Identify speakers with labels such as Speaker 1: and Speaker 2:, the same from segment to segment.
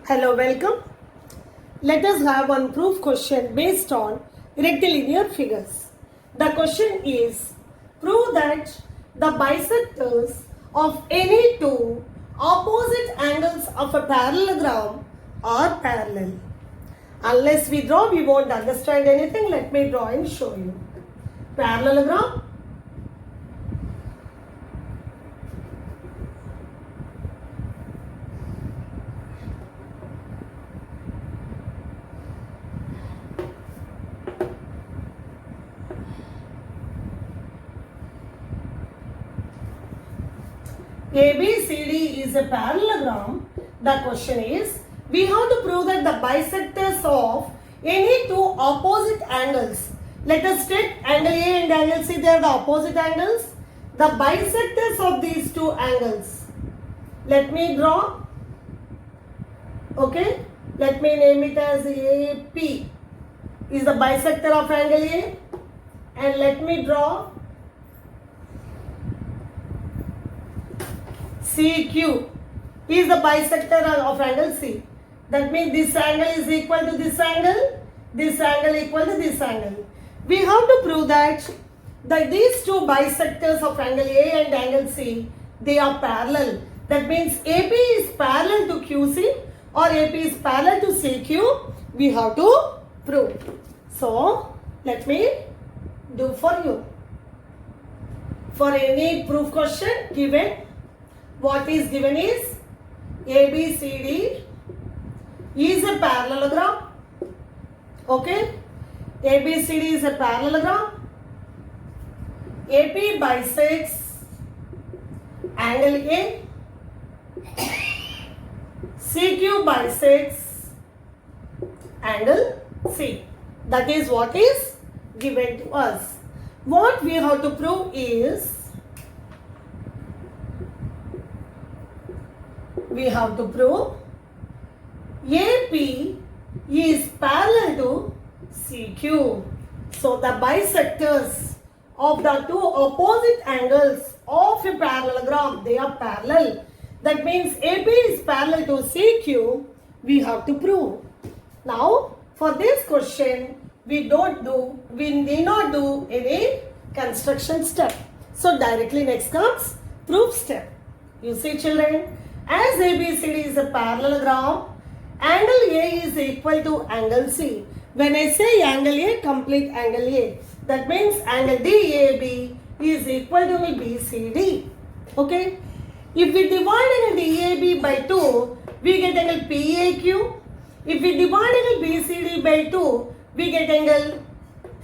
Speaker 1: Hello, welcome. Let us have one proof question based on rectilinear figures. The question is, prove that the bisectors of any two opposite angles of a parallelogram are parallel. Unless we draw, we won't understand anything. Let me draw and show you. Parallelogram. ABCD is a parallelogram. The question is, we have to prove that the bisectors of any two opposite angles. Let us take angle A and angle C, they are the opposite angles. The bisectors of these two angles. Let me draw. Okay, let me name it as AP is the bisector of angle A, and let me draw CQ is the bisector of angle C. That means this angle is equal to this angle equal to this angle. We have to prove that these two bisectors of angle A and angle C, they are parallel. That means AP is parallel to QC or AP is parallel to CQ. We have to prove. So, let me do for you. For any proof question given, what is given is ABCD is a parallelogram. Okay, ABCD is a parallelogram. AP bisects angle A. CQ bisects angle C. That is what is given to us. What we have to prove is, we have to prove AP is parallel to CQ. So the bisectors of the two opposite angles of a parallelogram, they are parallel. That means AP is parallel to CQ. We have to prove. Now for this question, we need not do any construction step. So directly next comes proof step. You see children, as ABCD is a parallelogram, angle A is equal to angle C. When I say angle A, complete angle A. That means angle DAB is equal to BCD. Okay. If we divide angle DAB by 2, we get angle PAQ. If we divide angle BCD by 2, we get angle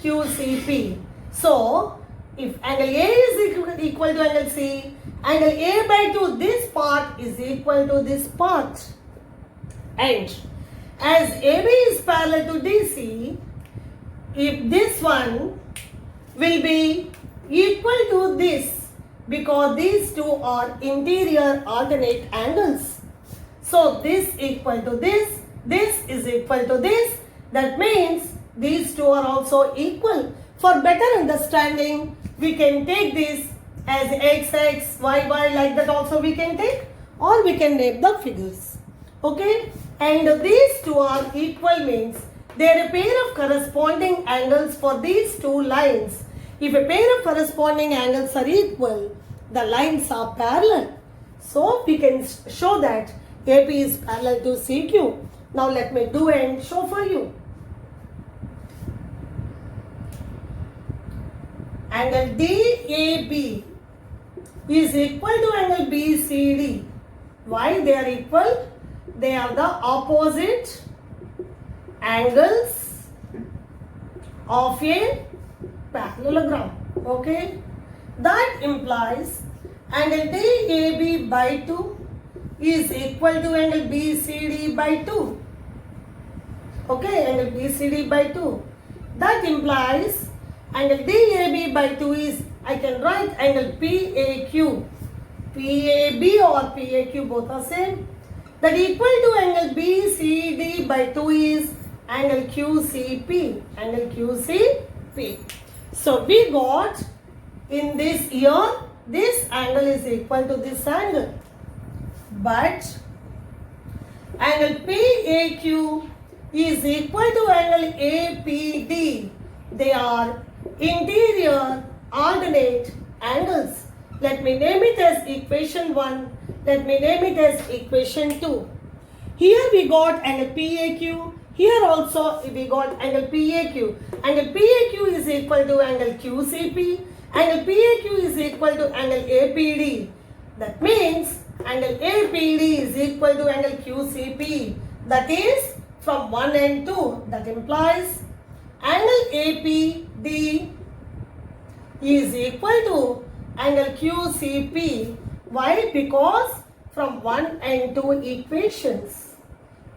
Speaker 1: QCP. So, if angle A is equal to angle C, angle A by 2, this part is equal to this part. And as AB is parallel to DC, if this one will be equal to this, because these two are interior alternate angles. So this equal to this is equal to this. That means these two are also equal. For better understanding, we can take this as XX, YY, like that also we can take, or we can name the figures. Okay, and these two are equal means they are a pair of corresponding angles for these two lines. If a pair of corresponding angles are equal, the lines are parallel. So we can show that AP is parallel to CQ. Now let me do and show for you. Angle DAB is equal to angle BCD. Why they are equal? They are the opposite angles of a parallelogram. Okay, that implies angle DAB by 2 is equal to angle BCD by 2. Okay, angle BCD by 2. That implies angle DAB by 2 is, I can write angle PAQ. PAB or PAQ both are same. That equal to angle BCD by 2 is angle QCP. Angle QCP. So we got in this here, this angle is equal to this angle. But angle PAQ is equal to angle APD. They are interior alternate angles. Let me name it as equation 1. Let me name it as equation 2. Here we got angle PAQ. Here also we got angle PAQ. Angle PAQ is equal to angle QCP. Angle PAQ is equal to angle APD. That means angle APD is equal to angle QCP. That is from 1 and 2. That implies angle APD is equal to angle QCP. Why? Because from 1 and 2 equations.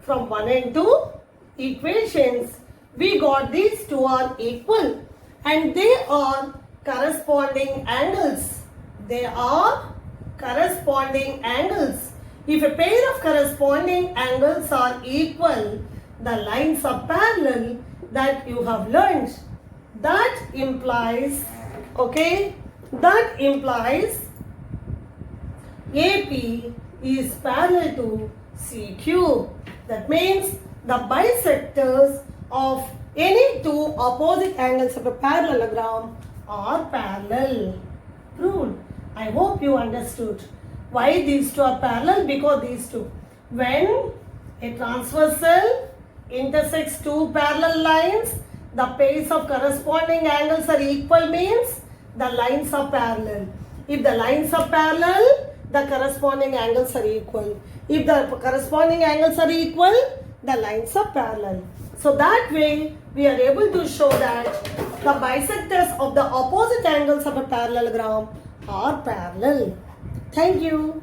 Speaker 1: From 1 and 2 equations, we got these two are equal and they are corresponding angles. They are corresponding angles. If a pair of corresponding angles are equal, the lines are parallel that you have learned. That implies, okay, that implies AP is parallel to CQ. That means the bisectors of any two opposite angles of a parallelogram are parallel. Proved. I hope you understood. Why these two are parallel? Because these two. When a transversal intersects two parallel lines, the pairs of corresponding angles are equal means the lines are parallel. If the lines are parallel, the corresponding angles are equal. If the corresponding angles are equal, the lines are parallel. So that way we are able to show that the bisectors of the opposite angles of a parallelogram are parallel. Thank you.